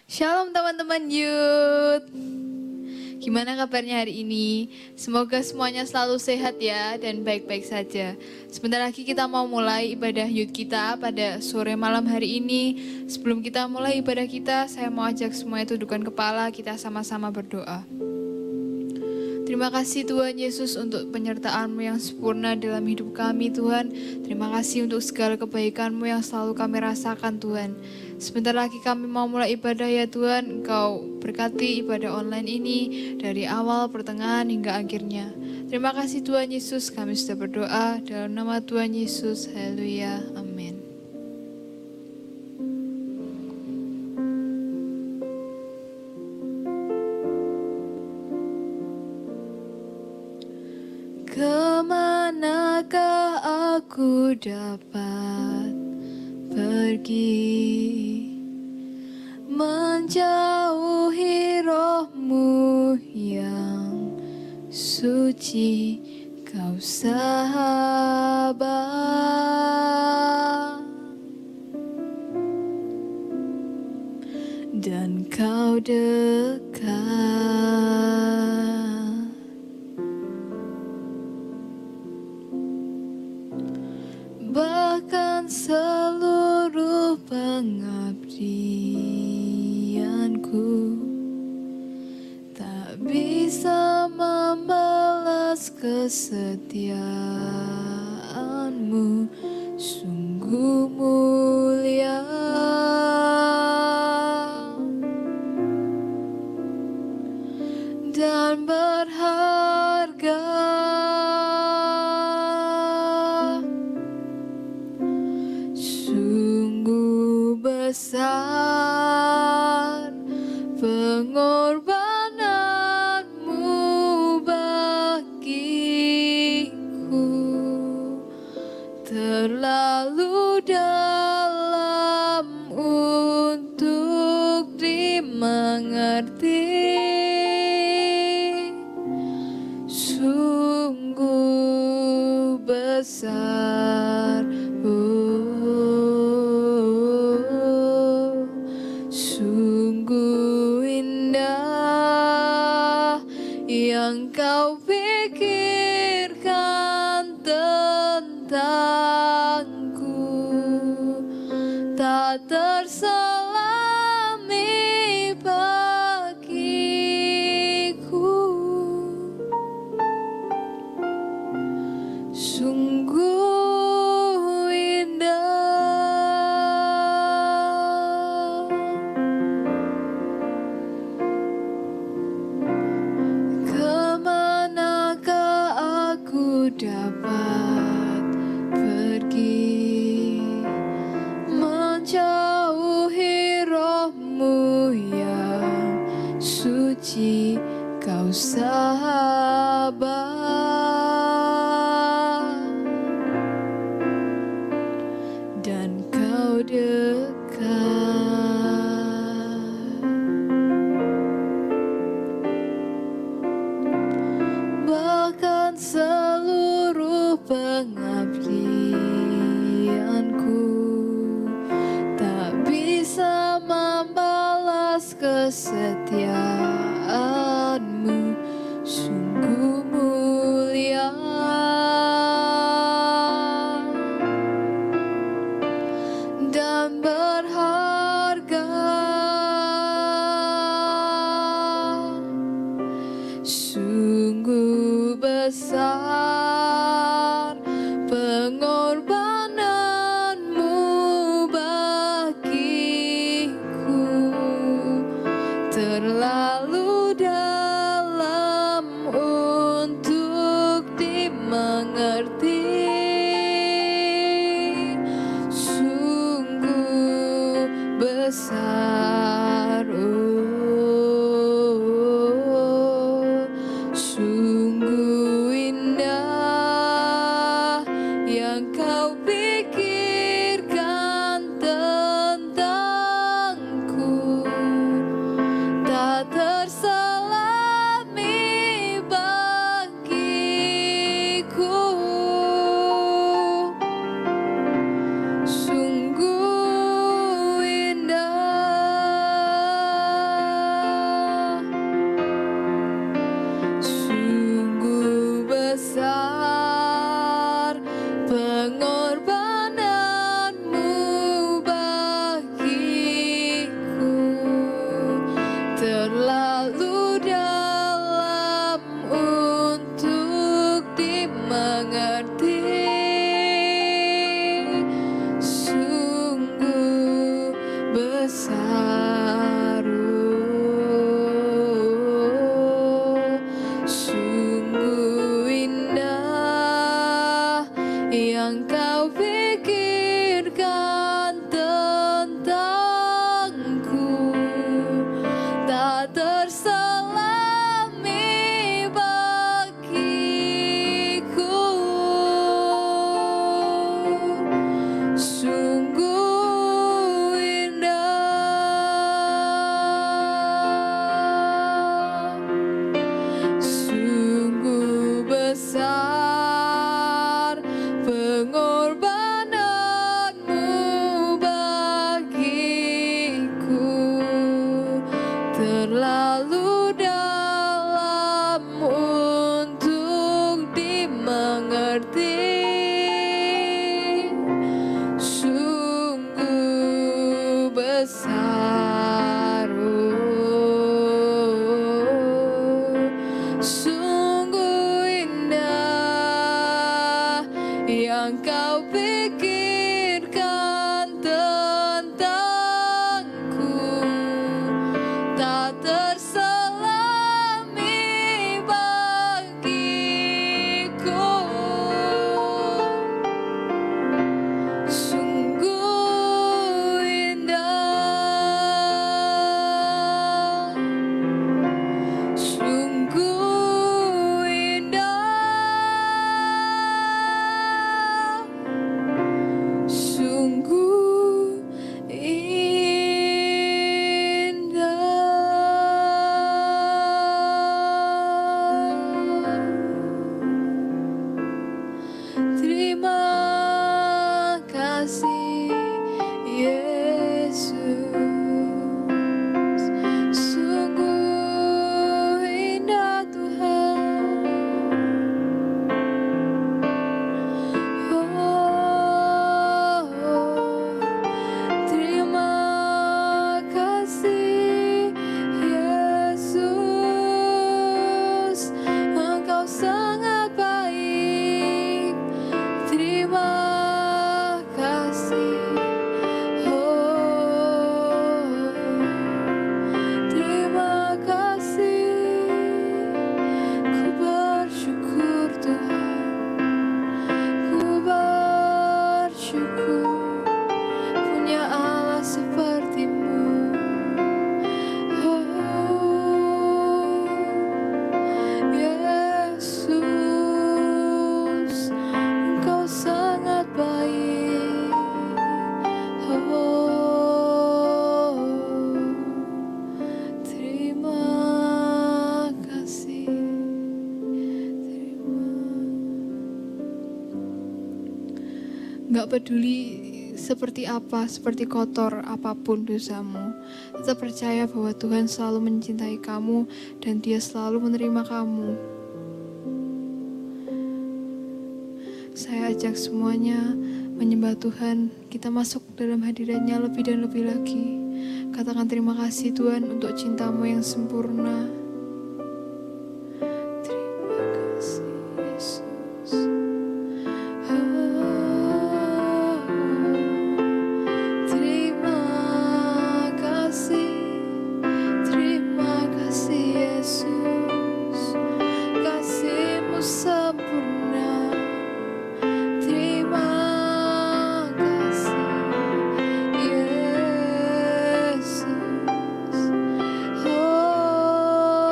Shalom teman-teman youth. Gimana kabarnya hari ini? Semoga semuanya selalu sehat ya dan baik-baik saja. Sebentar lagi kita mau mulai ibadah youth kita pada sore malam hari ini. Sebelum kita mulai ibadah kita, saya mau ajak semuanya tundukkan kepala, kita sama-sama berdoa. Terima kasih Tuhan Yesus untuk penyertaan-Mu yang sempurna dalam hidup kami Tuhan. Terima kasih untuk segala kebaikan-Mu yang selalu kami rasakan Tuhan. Sebentar lagi kami mau mulai ibadah ya Tuhan. Engkau berkati ibadah online ini dari awal, pertengahan hingga akhirnya. Terima kasih Tuhan Yesus, kami sudah berdoa dalam nama Tuhan Yesus. Haleluya. Amin. Kemanakah aku dapat pergi, menjauhi roh-Mu yang suci, Kau sahabat dan Kau dekat. Bahkan seluruh pengabdianku tak bisa membalas kesetiaan-Mu, sungguh mulia dan berharga. Besar pengorbanan-Mu bagiku, terlalu dalam untuk dimengerti. Sungguh besar, sungguh indah yang Kau pikirkan tentangku, tak terselami bagiku. Sungguh indah. Kemanakah aku dapat pergi, menjauhi roh-Mu yang suci, Kau sahabat dan Kau dekat. Bahkan seluruh pengabdianku tak bisa membalas kesetiaan-Mu, sungguh mulia dan berharga. Sungguh besar pengorbanan-Mu bagiku, terlalu dalam untuk dimengerti. Sungguh besar, sungguh indah yang Kau pikirkan tentangku, tak terselami bagiku. Sungguh indah. terlalu dalam untuk dimengerti. Sungguh besar, sungguh indah yang kau pikirkan tentangku, tak terselami bagiku. Sungguh indah, sungguh indah, sungguh indah. Terima kasih Yesus, sungguh indah Tuhan. Oh, terima kasih Yesus, Engkau sangat baik. Terima kasih. Oh, terima kasih. Ku bersyukur Tuhan, ku bersyukur punya Allah seperti-Mu. Oh, Yesus, Engkau sangat baik. Oh, terima kasih. Gak peduli seperti apa, seperti kotor apapun dosamu, tetap percaya bahwa Tuhan selalu mencintai kamu dan Dia selalu menerima kamu. Saya ajak semuanya menyembah Tuhan, kita masuk dalam hadirat-Nya lebih dan lebih lagi. Katakan terima kasih Tuhan untuk cinta-Mu yang sempurna. Terima kasih Yesus. Oh, terima kasih Yesus, kasih-Mu sempurna. Terima kasih Yesus. Oh,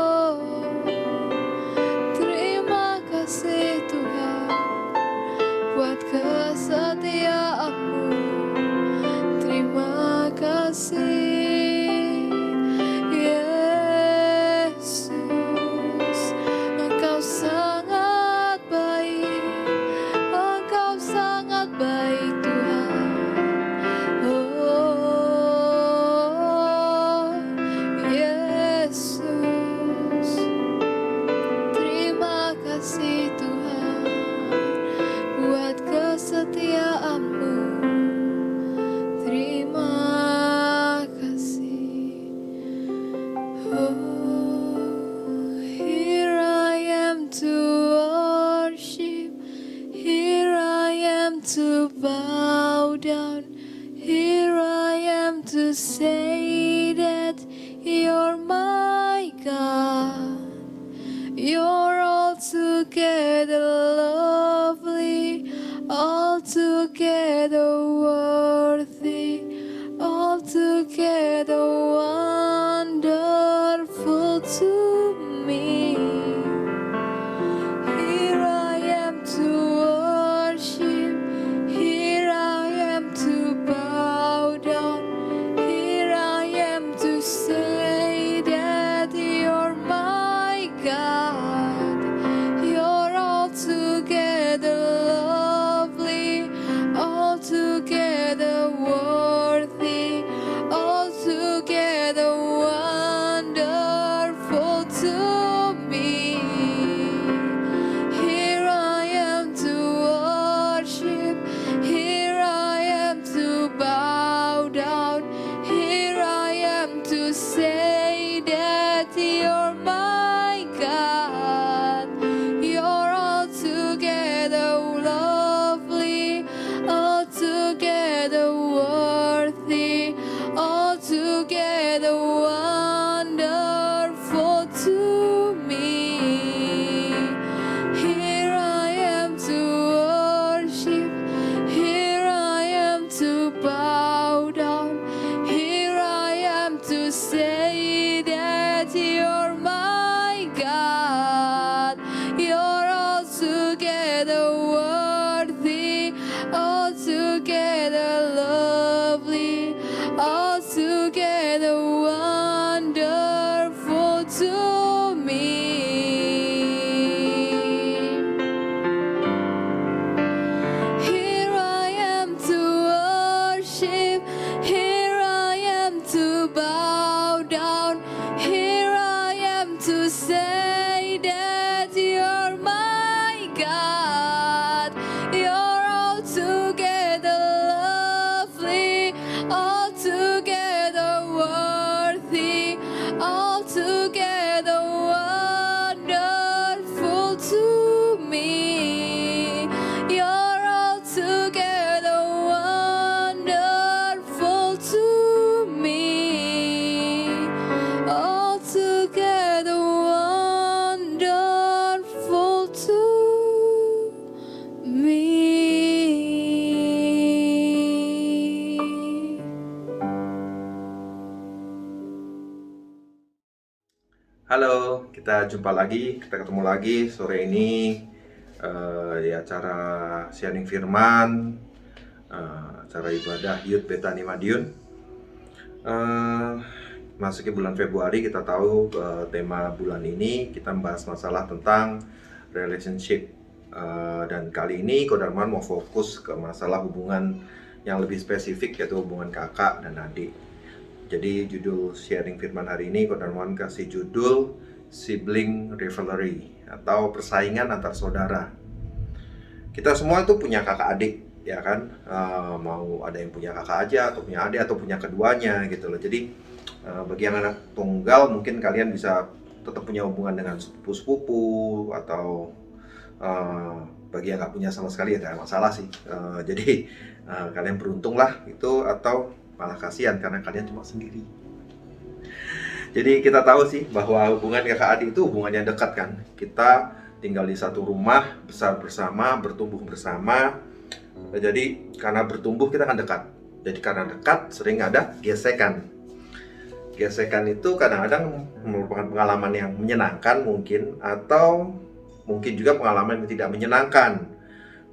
say that you're my God. You're altogether worthy, altogether lovely, altogether wonderful to me. Here I am to worship, here I am to bow down, here I am to say that you're my God. You're altogether lovely, altogether worthy, altogether wonderful to me. You're altogether wonderful to me. Altogether wonderful to me. Halo, kita jumpa lagi, kita ketemu lagi sore ini di acara sharing firman, acara ibadah Youth Bethany Madiun. Masuk ke bulan Februari, kita tahu tema bulan ini kita membahas masalah tentang relationship. Dan kali ini Kodarman mau fokus ke masalah hubungan yang lebih spesifik, yaitu hubungan kakak dan adik. Jadi judul sharing firman hari ini Kodarman kasih judul Sibling Rivalry atau persaingan antar saudara. Kita semua itu punya kakak adik, ya kan? Mau ada yang punya kakak aja atau punya adik atau punya keduanya gitu loh. Jadi bagi yang anak tunggal mungkin kalian bisa tetap punya hubungan dengan sepupu-sepupu, atau bagi yang nggak punya sama sekali ya nggak masalah sih. Jadi kalian beruntung lah itu, atau malah kasihan karena kalian cuma sendiri. Jadi kita tahu sih bahwa hubungan kakak adik itu hubungan yang dekat kan. Kita tinggal di satu rumah, besar bersama, bertumbuh bersama. Jadi karena bertumbuh kita kan dekat. Jadi karena dekat sering ada gesekan. Gesekan itu kadang-kadang merupakan pengalaman yang menyenangkan mungkin, atau mungkin juga pengalaman yang tidak menyenangkan.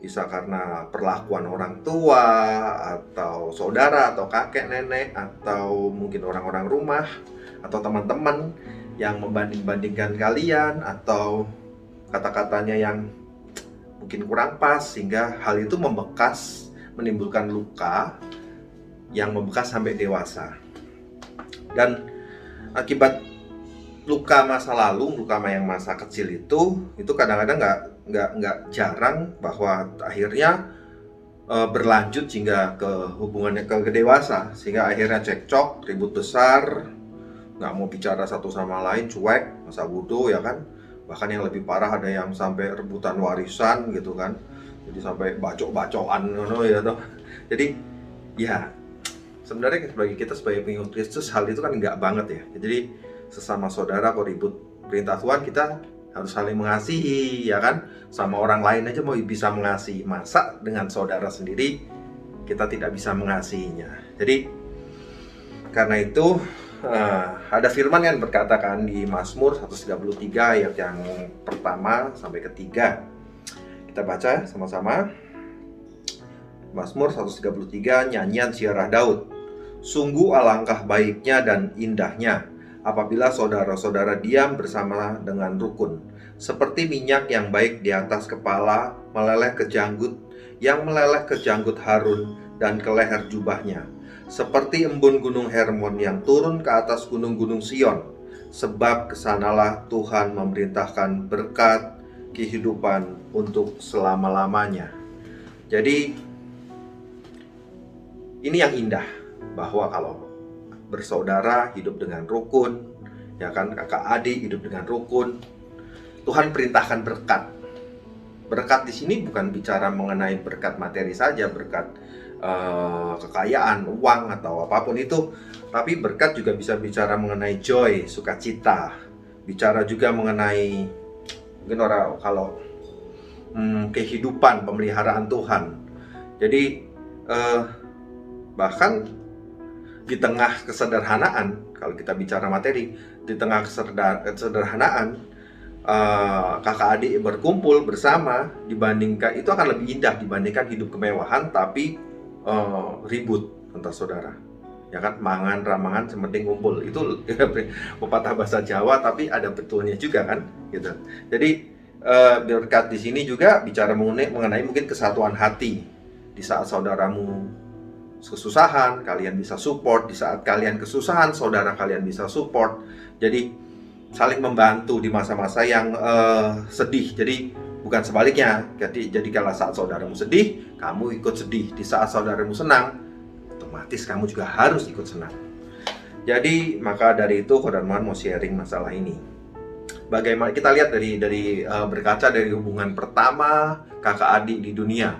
Bisa karena perlakuan orang tua, atau saudara, atau kakek, nenek, atau mungkin orang-orang rumah, atau teman-teman yang membanding-bandingkan kalian, atau kata-katanya yang mungkin kurang pas, sehingga hal itu membekas, menimbulkan luka yang membekas sampai dewasa. Dan akibat luka masa lalu, luka yang masa kecil itu kadang-kadang nggak jarang bahwa akhirnya berlanjut hingga ke hubungannya ke dewasa, sehingga akhirnya cekcok, ribut besar, nggak mau bicara satu sama lain, cuek, masa bodoh ya kan. Bahkan yang lebih parah ada yang sampai rebutan warisan gitu kan, jadi sampai bacok-bacokan ya toh. Jadi ya sebenarnya bagi kita sebagai pengikut Kristus hal itu kan nggak banget ya. Jadi sesama saudara kok ribut, perintah Tuhan kita harus saling mengasihi ya kan. Sama orang lain aja mau bisa mengasihi, masa dengan saudara sendiri kita tidak bisa mengasihinya. Jadi karena itu ada firman yang berkatakan di Mazmur 133 ayat yang pertama sampai ketiga. Kita baca sama-sama. Mazmur 133, nyanyian Ziarah Daud. Sungguh alangkah baiknya dan indahnya apabila saudara-saudara diam bersama dengan rukun, seperti minyak yang baik di atas kepala meleleh ke janggut, yang meleleh ke janggut Harun dan ke leher jubahnya, seperti embun gunung Hermon yang turun ke atas gunung-gunung Sion, sebab kesanalah Tuhan memerintahkan berkat kehidupan untuk selama-lamanya. Jadi ini yang indah, bahwa kalau bersaudara hidup dengan rukun, ya kan, kakak adik hidup dengan rukun, Tuhan perintahkan berkat. Berkat di sini bukan bicara mengenai berkat materi saja, berkat kekayaan, uang atau apapun itu, tapi berkat juga bisa bicara mengenai joy, sukacita, bicara juga mengenai mungkin orang kalau kehidupan, pemeliharaan Tuhan. Jadi bahkan di tengah kesederhanaan, kalau kita bicara materi, di tengah kesederhanaan, kakak adik berkumpul bersama dibandingkan itu akan lebih indah dibandingkan hidup kemewahan tapi ribut antar saudara. Ya kan, mangan ramangan sementing kumpul. Itu pepatah bahasa Jawa tapi ada betulnya juga kan, gitu. Jadi berkat di sini juga bicara mengenai mungkin kesatuan hati. Di saat saudaramu kesusahan, kalian bisa support. Di saat kalian kesusahan, saudara kalian bisa support. Jadi saling membantu di masa-masa yang sedih. Jadi bukan sebaliknya. Jadi kalau saat saudaramu sedih, kamu ikut sedih. Di saat saudaramu senang, otomatis kamu juga harus ikut senang. Jadi maka dari itu Kodarman mau sharing masalah ini. Bagaimana kita lihat dari berkaca dari hubungan pertama kakak adik di dunia,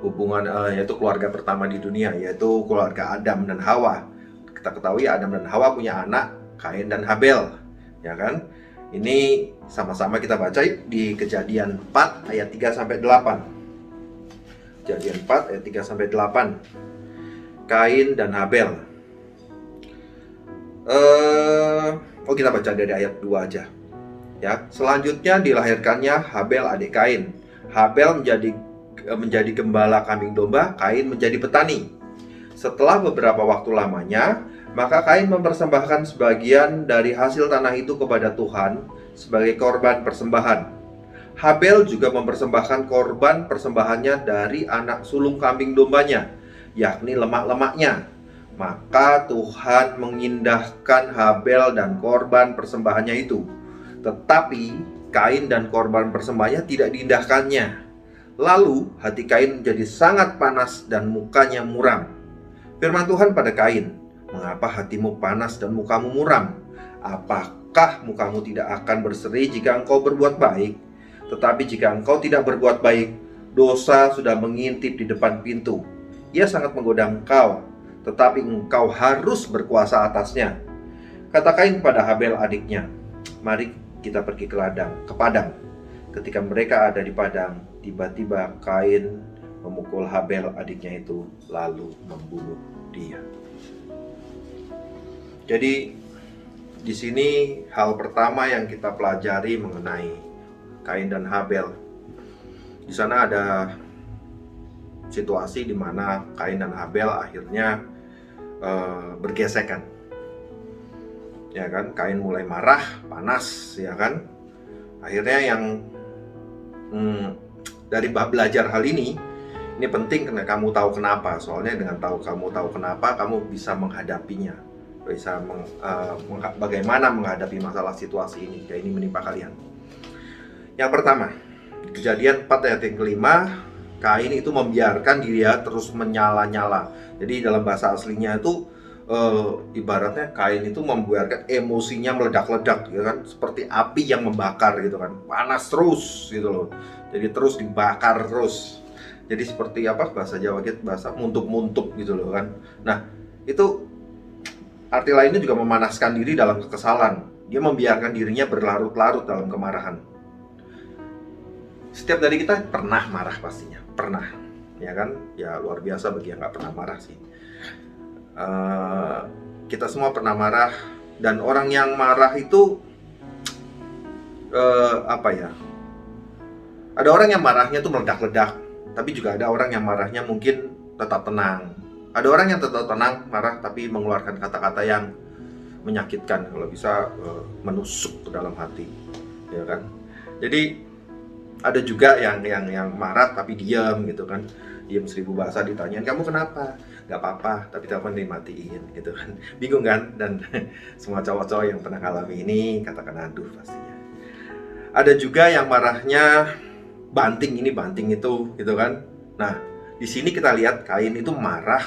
hubungan yaitu keluarga pertama di dunia, yaitu keluarga Adam dan Hawa. Kita ketahui Adam dan Hawa punya anak Kain dan Habel. Ya kan? Ini sama-sama kita baca di Kejadian 4 ayat 3 sampai 8. Kejadian 4 ayat 3 sampai 8. Kain dan Habel. Kita baca dari ayat 2 aja. Ya, selanjutnya dilahirkannya Habel adik Kain. Habel menjadi gembala kambing domba, Kain menjadi petani. Setelah beberapa waktu lamanya, maka Kain mempersembahkan sebagian dari hasil tanah itu kepada Tuhan sebagai korban persembahan. Habel juga mempersembahkan korban persembahannya dari anak sulung kambing dombanya, yakni lemak-lemaknya. Maka Tuhan mengindahkan Habel dan korban persembahannya itu. Tetapi Kain dan korban persembahannya tidak diindahkannya. Lalu hati Kain menjadi sangat panas dan mukanya muram. Firman Tuhan pada Kain, "Mengapa hatimu panas dan mukamu muram? Apakah mukamu tidak akan berseri jika engkau berbuat baik? Tetapi jika engkau tidak berbuat baik, dosa sudah mengintip di depan pintu. Ia sangat menggoda engkau, tetapi engkau harus berkuasa atasnya." Kata Kain kepada Habel adiknya, "Mari kita pergi ke padang." Ketika mereka ada di padang, tiba-tiba Kain memukul Habel adiknya itu, lalu membunuh dia. Jadi di sini hal pertama yang kita pelajari mengenai Kain dan Habel. Di sana ada situasi di mana Kain dan Habel akhirnya bergesekan. Ya kan, Kain mulai marah, panas, ya kan. Akhirnya yang dari belajar hal ini penting karena kamu tahu kenapa. Soalnya dengan kamu tahu kenapa, kamu bisa menghadapinya, bisa bagaimana menghadapi masalah situasi ini jika ini menimpa kalian. Yang pertama, Kejadian 4 ayat yang kelima, Kain itu membiarkan dia terus menyala-nyala. Jadi dalam bahasa aslinya itu ibaratnya Kain itu membiarkan emosinya meledak-ledak, gitu kan, seperti api yang membakar gitu kan, panas terus gitu loh. Jadi terus dibakar terus. Jadi seperti apa bahasa Jawa kita, bahasa muntuk-muntuk gitu loh kan. Nah, itu arti lainnya juga memanaskan diri dalam kekesalan. Dia membiarkan dirinya berlarut-larut dalam kemarahan. Setiap dari kita pernah marah pastinya, pernah, ya kan? Ya luar biasa bagi yang nggak pernah marah sih. Kita semua pernah marah, dan orang yang marah itu ada orang yang marahnya tuh meledak-ledak, tapi juga ada orang yang marahnya mungkin tetap tenang. Ada orang yang tetap tenang, marah, tapi mengeluarkan kata-kata yang menyakitkan, kalau bisa menusuk ke dalam hati, ya kan? Jadi ada juga yang marah tapi diam gitu kan, diam 1000 bahasa, ditanyain kamu kenapa, nggak apa-apa, tapi telepon dimatiin gitu kan, bingung kan? Dan semua cowok-cowok yang pernah alami ini katakan aduh pastinya. Ada juga yang marahnya banting ini banting itu gitu kan. Nah, di sini kita lihat Kain itu marah,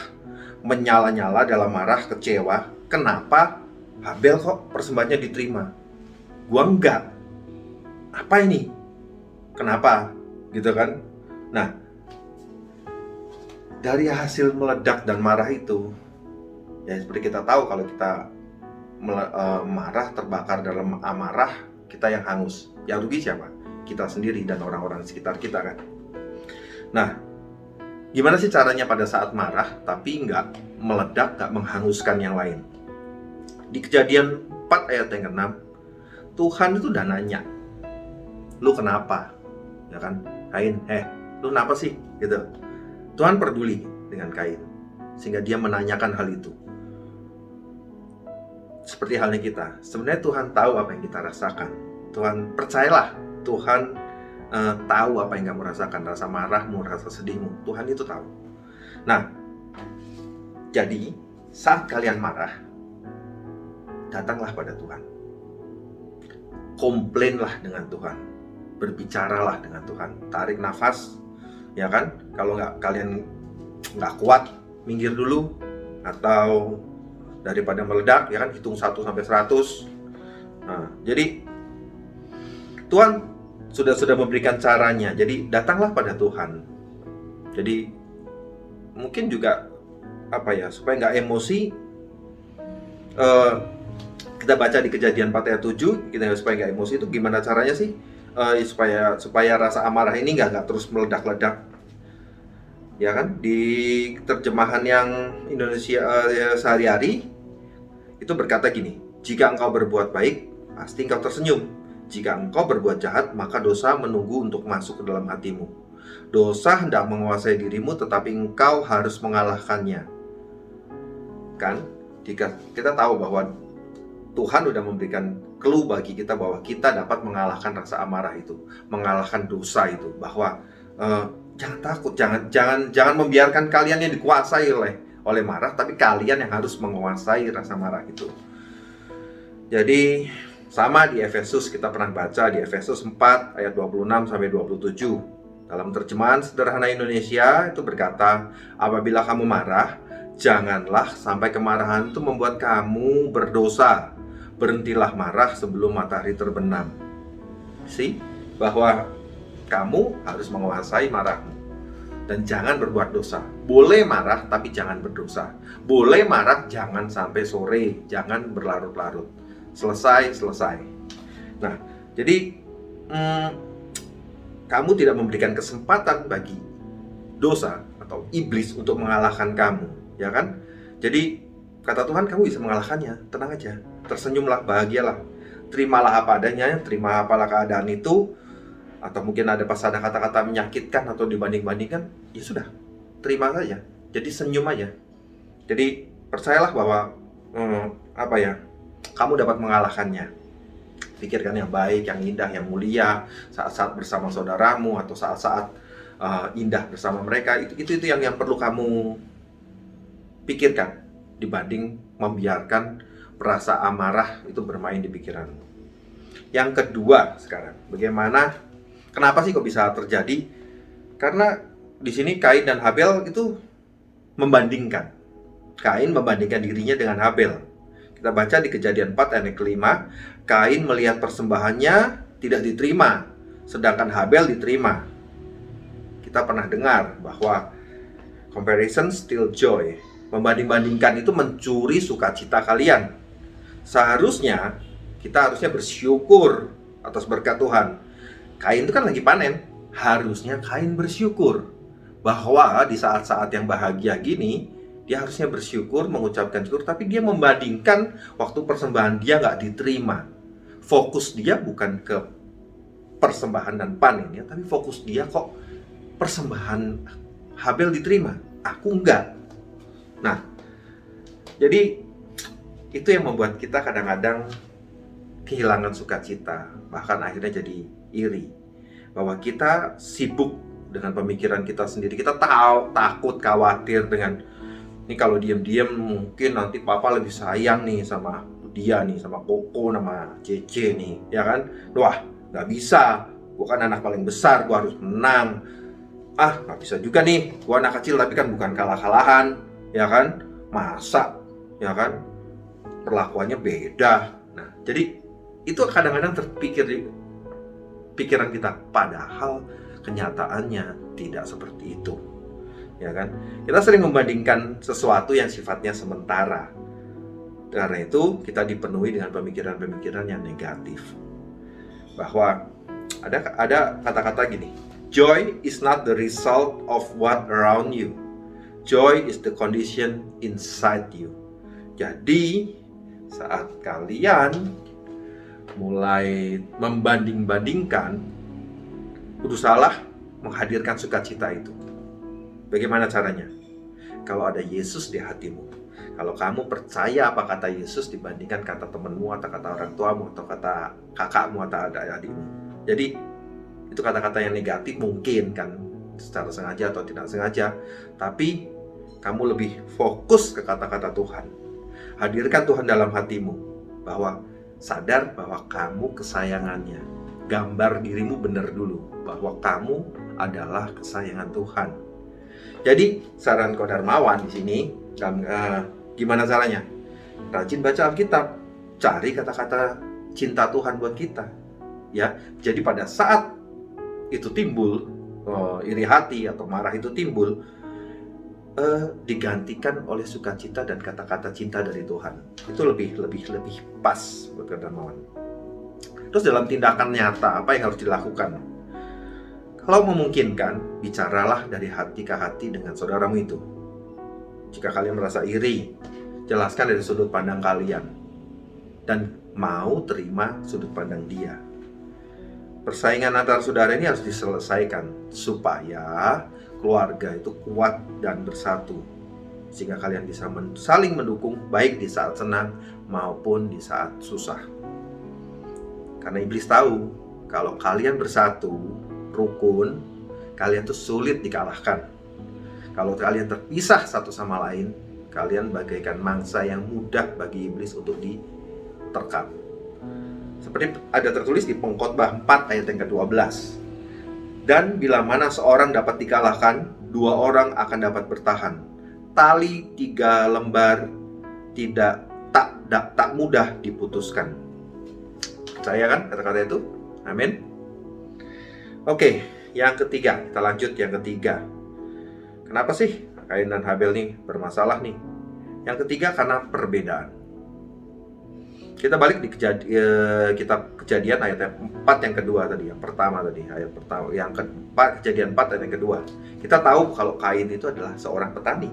menyala-nyala dalam marah, kecewa. Kenapa Habel kok persembahannya diterima, gua enggak? Apa ini? Kenapa? Gitu kan. Nah, dari hasil meledak dan marah itu, ya seperti kita tahu kalau kita marah, terbakar dalam amarah, kita yang hangus. Yang rugi siapa? Kita sendiri dan orang-orang sekitar kita kan. Nah, gimana sih caranya pada saat marah tapi nggak meledak, nggak menghanguskan yang lain? Di Kejadian 4 ayat yang ke-6, Tuhan itu udah nanya, lu kenapa? Ya kan, Kain, lu kenapa sih? Gitu. Tuhan peduli dengan Kain, sehingga dia menanyakan hal itu. Seperti halnya kita, sebenarnya Tuhan tahu apa yang kita rasakan. Tuhan, percayalah, Tuhan tahu apa yang kamu rasakan, rasa marahmu, rasa sedihmu. Tuhan itu tahu. Nah, jadi saat kalian marah, datanglah pada Tuhan. Komplainlah dengan Tuhan. Berbicaralah dengan Tuhan. Tarik nafas, ya kan? Kalau kalian nggak kuat, minggir dulu. Atau daripada meledak, ya kan? Hitung 1 sampai 100. Nah, jadi Tuhan sudah memberikan caranya. Jadi datanglah pada Tuhan. Jadi mungkin juga supaya nggak emosi, kita baca di Kejadian 4 ayat 7, kita supaya nggak emosi itu gimana caranya sih? Supaya rasa amarah ini nggak terus meledak-ledak, ya kan? Di terjemahan yang Indonesia sehari-hari itu berkata gini, jika engkau berbuat baik, pasti engkau tersenyum. Jika engkau berbuat jahat, maka dosa menunggu untuk masuk ke dalam hatimu. Dosa hendak menguasai dirimu, tetapi engkau harus mengalahkannya. Kan? Jika kita tahu bahwa Tuhan sudah memberikan clue bagi kita bahwa kita dapat mengalahkan rasa amarah itu, mengalahkan dosa itu, bahwa jangan takut, jangan membiarkan kalian yang dikuasai oleh marah, tapi kalian yang harus menguasai rasa marah itu. Jadi sama di Efesus, kita pernah baca di Efesus 4 ayat 26 sampai 27. Dalam terjemahan sederhana Indonesia itu berkata, apabila kamu marah, janganlah sampai kemarahan itu membuat kamu berdosa. Berhentilah marah sebelum matahari terbenam. Bahwa kamu harus menguasai marahmu. Dan jangan berbuat dosa. Boleh marah, tapi jangan berdosa. Boleh marah, jangan sampai sore. Jangan berlarut-larut. Selesai. Nah, jadi kamu tidak memberikan kesempatan bagi dosa atau iblis untuk mengalahkan kamu, ya kan? Jadi kata Tuhan, kamu bisa mengalahkannya. Tenang aja, tersenyumlah, bahagialah, terimalah apa adanya, terima apalah keadaan itu. Atau mungkin ada pas ada kata-kata menyakitkan atau dibanding-bandingkan, ya sudah, terima saja. Jadi senyum aja. Jadi percayalah bahwa kamu dapat mengalahkannya. Pikirkan yang baik, yang indah, yang mulia saat-saat bersama saudaramu atau saat-saat indah bersama mereka. Itu yang perlu kamu pikirkan dibanding membiarkan rasa amarah itu bermain di pikiranmu. Yang kedua sekarang, kenapa sih kok bisa terjadi? Karena di sini Kain dan Habel itu membandingkan. Kain membandingkan dirinya dengan Habel. Kita baca di Kejadian 4 ayat ke-5, Kain melihat persembahannya tidak diterima, sedangkan Habel diterima. Kita pernah dengar bahwa comparison steal joy. Membanding-bandingkan itu mencuri sukacita kalian. Seharusnya kita harusnya bersyukur atas berkat Tuhan. Kain itu kan lagi panen. Harusnya Kain bersyukur bahwa di saat-saat yang bahagia gini, dia harusnya bersyukur, mengucapkan syukur. Tapi dia membandingkan waktu persembahan dia nggak diterima. Fokus dia bukan ke persembahan dan panen ya, tapi fokus dia kok persembahan Habel diterima, aku enggak. Nah, jadi itu yang membuat kita kadang-kadang kehilangan sukacita, bahkan akhirnya jadi iri. Bahwa kita sibuk dengan pemikiran kita sendiri, kita takut, khawatir dengan ini kalau diam-diam mungkin nanti papa lebih sayang nih sama dia nih, sama Koko, sama Cece nih, ya kan? Wah, nggak bisa, gua kan anak paling besar, gua harus menang. Nggak bisa juga nih, gua anak kecil tapi kan bukan kalah-kalahan, ya kan? Masa, ya kan? Perlakuannya beda. Nah, jadi itu kadang-kadang terpikir di pikiran kita, padahal kenyataannya tidak seperti itu. Ya kan? Kita sering membandingkan sesuatu yang sifatnya sementara. Karena itu kita dipenuhi dengan pemikiran-pemikiran yang negatif. Bahwa ada kata-kata gini, joy is not the result of what around you. Joy is the condition inside you. Jadi saat kalian mulai membanding-bandingkan, berusahalah menghadirkan sukacita itu. Bagaimana caranya? Kalau ada Yesus di hatimu, kalau kamu percaya apa kata Yesus dibandingkan kata temanmu, atau kata orang tuamu, atau kata kakakmu, atau adik-adikmu. Jadi itu kata-kata yang negatif mungkin kan, secara sengaja atau tidak sengaja, tapi kamu lebih fokus ke kata-kata Tuhan. Hadirkan Tuhan dalam hatimu, bahwa sadar bahwa kamu kesayangannya. Gambar dirimu benar dulu, bahwa kamu adalah kesayangan Tuhan. Jadi saran Ko Darmawan di sini, gimana caranya? Rajin baca Alkitab, cari kata-kata cinta Tuhan buat kita. Ya, jadi pada saat itu timbul iri hati atau marah itu timbul, digantikan oleh sukacita dan kata-kata cinta dari Tuhan. Itu lebih pas buat Ko Darmawan. Terus dalam tindakan nyata apa yang harus dilakukan? Kalau memungkinkan, bicaralah dari hati ke hati dengan saudaramu itu. Jika kalian merasa iri, jelaskan dari sudut pandang kalian dan mau terima sudut pandang dia. Persaingan antar saudara ini harus diselesaikan supaya keluarga itu kuat dan bersatu, sehingga kalian bisa saling mendukung baik di saat senang maupun di saat susah. Karena iblis tahu kalau kalian bersatu, rukun, kalian tuh sulit dikalahkan. Kalau kalian terpisah satu sama lain, kalian bagaikan mangsa yang mudah bagi iblis untuk diterkam. Seperti ada tertulis di Pengkhotbah 4 ayat yang ke-12. Dan bila mana seorang dapat dikalahkan, 2 orang akan dapat bertahan. Tali 3 lembar tak mudah diputuskan. Percaya kan kata-kata itu? Amin. Oke, yang ketiga, kita lanjut yang ketiga. Kenapa sih Kain dan Habel nih bermasalah nih? Yang ketiga karena perbedaan. Kita balik di kitab Kejadian ayat 4 yang kedua tadi, yang pertama tadi, ayat pertama, yang keempat, Kejadian 4 ayat yang kedua. Kita tahu kalau Kain itu adalah seorang petani,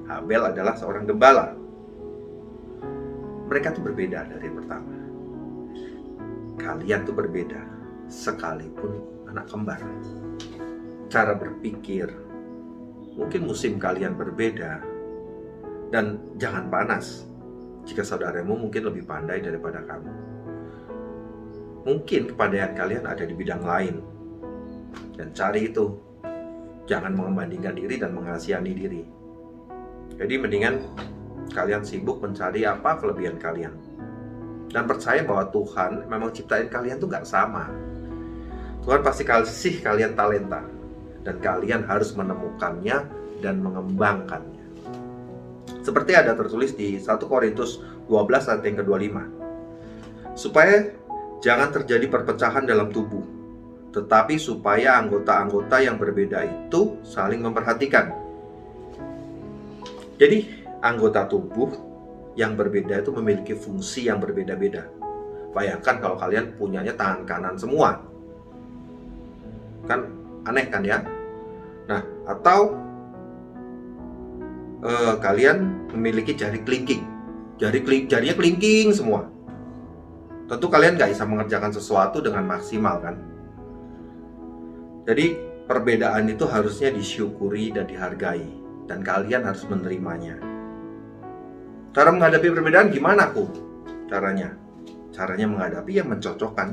Habel adalah seorang gembala. Mereka tuh berbeda dari yang pertama. Kalian tuh berbeda, sekalipun anak kembar. Cara berpikir, mungkin musim kalian berbeda, dan jangan panas jika saudaramu mungkin lebih pandai daripada kamu. Mungkin kepandaian kalian ada di bidang lain, dan cari itu. Jangan membandingkan diri dan mengasihani diri. Jadi mendingan kalian sibuk mencari apa kelebihan kalian, dan percaya bahwa Tuhan memang ciptain kalian tuh gak sama. Tuhan pasti kasih kalian talenta, dan kalian harus menemukannya dan mengembangkannya. Seperti ada tertulis di 1 Korintus 12 ayat yang ke-25. Supaya jangan terjadi perpecahan dalam tubuh, tetapi supaya anggota-anggota yang berbeda itu saling memperhatikan. Jadi anggota tubuh yang berbeda itu memiliki fungsi yang berbeda-beda. Bayangkan kalau kalian punyanya tangan kanan semua, kan aneh kan ya? Nah, atau kalian memiliki jari kelingking, jarinya kelingking semua. Tentu kalian gak bisa mengerjakan sesuatu dengan maksimal kan? Jadi perbedaan itu harusnya disyukuri dan dihargai, dan kalian harus menerimanya. Cara menghadapi perbedaan gimana kok? Caranya menghadapi yang mencocokkan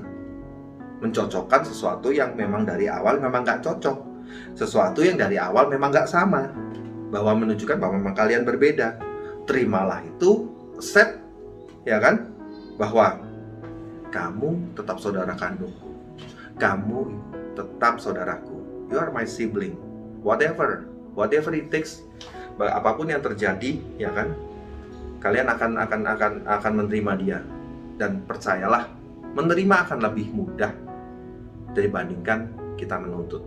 sesuatu yang memang dari awal memang gak cocok, sesuatu yang dari awal memang gak sama, bahwa menunjukkan bahwa memang kalian berbeda. Terimalah itu, accept, ya kan? Bahwa kamu tetap saudara kandungku, kamu tetap saudaraku, you are my sibling, whatever it takes, apapun yang terjadi, ya kan? Kalian akan menerima dia, dan percayalah, menerima akan lebih mudah dibandingkan kita menuntut.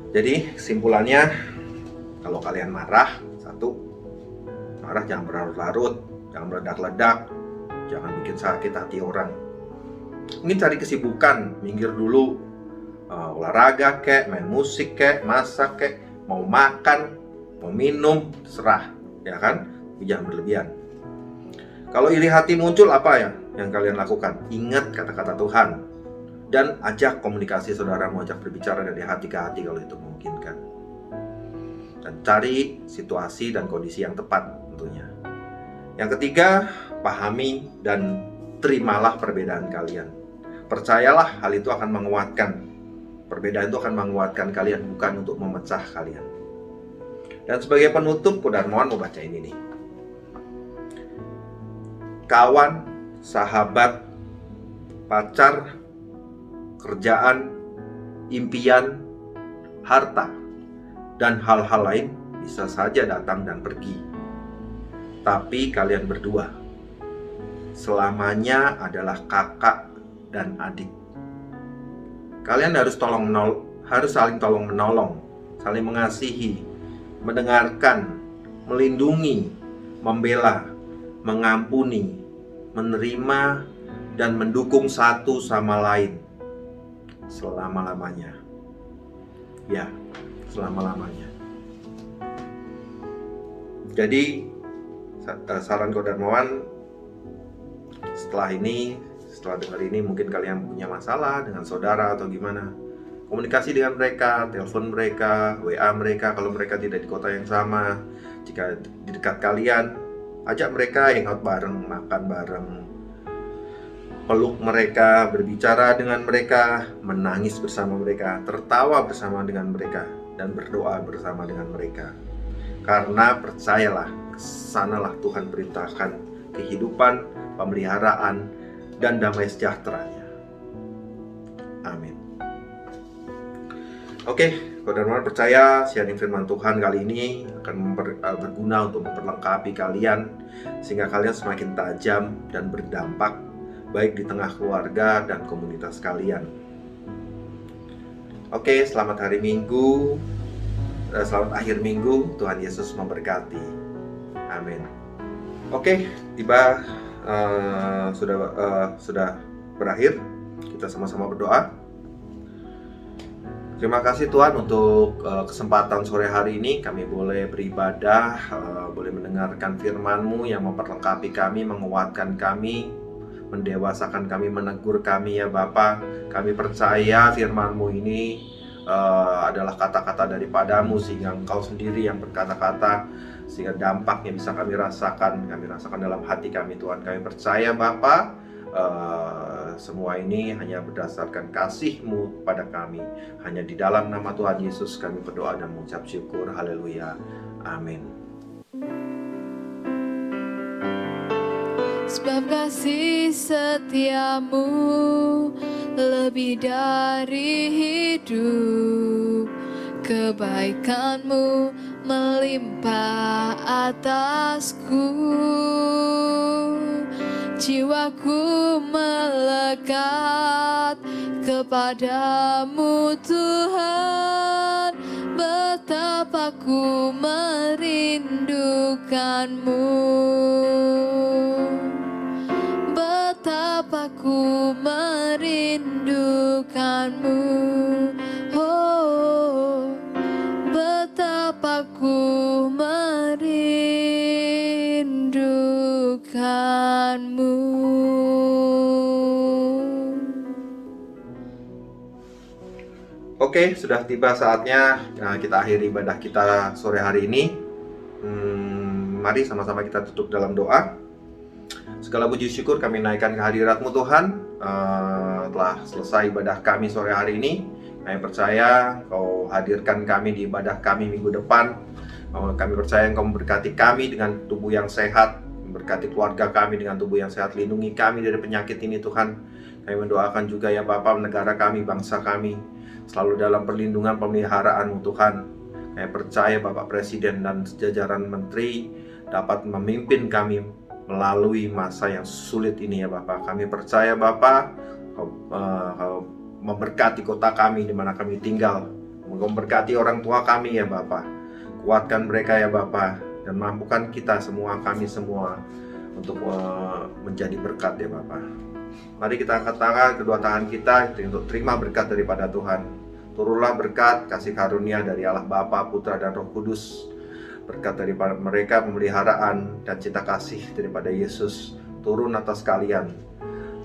Jadi kesimpulannya, kalau kalian marah, marah jangan berlarut-larut, jangan meledak-ledak, jangan bikin sakit hati orang. Mungkin cari kesibukan, minggir dulu, olahraga kek, main musik kek, masak kek, mau makan, mau minum, terserah, ya kan? Jangan berlebihan. Kalau iri hati muncul, apa ya yang kalian lakukan? Ingat kata-kata Tuhan dan ajak komunikasi saudaramu, ajak berbicara dari hati ke hati kalau itu memungkinkan. Dan cari situasi dan kondisi yang tepat tentunya. Yang ketiga, pahami dan terimalah perbedaan kalian. Percayalah hal itu akan menguatkan. Perbedaan itu akan menguatkan kalian, bukan untuk memecah kalian. Dan sebagai penutup, Kodarmawan mau baca ini nih. Kawan, sahabat, pacar, kerjaan, impian, harta, dan hal-hal lain bisa saja datang dan pergi. Tapi kalian berdua selamanya adalah kakak dan adik. Kalian harus saling tolong menolong, saling mengasihi, mendengarkan, melindungi, membela, mengampuni, menerima, dan mendukung satu sama lain selama-lamanya. Ya, selama-lamanya. Jadi saran Kodarmawan, setelah dengar ini mungkin kalian punya masalah dengan saudara atau gimana, komunikasi dengan mereka, telepon mereka, WA mereka kalau mereka tidak di kota yang sama. Jika di dekat kalian, ajak mereka hangout bareng, makan bareng, peluk mereka, berbicara dengan mereka, menangis bersama mereka, tertawa bersama dengan mereka, dan berdoa bersama dengan mereka. Karena percayalah, kesanalah Tuhan perintahkan kehidupan, pemeliharaan, dan damai sejahtera-Nya. Amin. Oke, Kodarmawan percaya siaran firman Tuhan kali ini akan berguna untuk memperlengkapi kalian, sehingga kalian semakin tajam dan berdampak baik di tengah keluarga dan komunitas kalian. Oke, selamat hari Minggu, selamat akhir minggu. Tuhan Yesus memberkati. Amin. Oke, sudah berakhir. Kita sama-sama berdoa. Terima kasih Tuhan untuk kesempatan sore hari ini kami boleh beribadah, boleh mendengarkan firman-Mu yang memperlengkapi kami, menguatkan kami, mendewasakan kami, menegur kami ya Bapa. Kami percaya firman-Mu ini adalah kata-kata daripada-Mu, sehingga Engkau sendiri yang berkata-kata, sehingga dampaknya bisa kami rasakan dalam hati kami Tuhan. Kami percaya Bapa, semua ini hanya berdasarkan kasih-Mu kepada kami. Hanya di dalam nama Tuhan Yesus kami berdoa dan mengucap syukur. Haleluya. Amin. Sebab kasih setiamu lebih dari hidup, kebaikanmu melimpah atasku. Jiwaku melekat kepadamu Tuhan, betapa ku merindukanmu, betapa ku merindukanmu, oh, betapa ku merindukanmu. Oke, sudah tiba saatnya kita akhiri ibadah kita sore hari ini. Mari sama-sama kita tutup dalam doa. Segala puji syukur kami naikkan ke hadirat-Mu Tuhan. Telah selesai ibadah kami sore hari ini. Kami percaya Kau hadirkan kami di ibadah kami minggu depan. Kami percaya Engkau memberkati kami dengan tubuh yang sehat, memberkati keluarga kami dengan tubuh yang sehat. Lindungi kami dari penyakit ini Tuhan. Kami mendoakan juga ya Bapa, negara kami, bangsa kami selalu dalam perlindungan pemeliharaan-Mu Tuhan. Kami percaya Bapak Presiden dan jajaran Menteri dapat memimpin kami melalui masa yang sulit ini ya Bapak. Kami percaya Bapak, Kau memberkati kota kami di mana kami tinggal. Kau memberkati orang tua kami ya Bapak. Kuatkan mereka ya Bapak, dan mampukan kita semua, kami semua, untuk menjadi berkat ya Bapak. Mari kita angkat tangan, kedua tangan kita untuk terima berkat daripada Tuhan. Turunlah berkat, kasih karunia dari Allah Bapa, Putra, dan Roh Kudus berkat daripada mereka, pemeliharaan dan cinta kasih daripada Yesus turun atas kalian.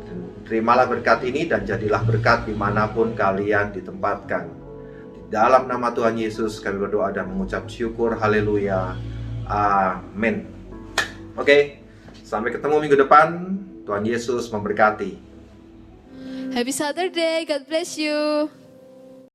Dan terimalah berkat ini dan jadilah berkat dimanapun kalian ditempatkan. Di dalam nama Tuhan Yesus kami berdoa dan mengucap syukur. Haleluya. Amin. Oke, sampai ketemu minggu depan. Tuhan Yesus memberkati. Happy Saturday, God bless you.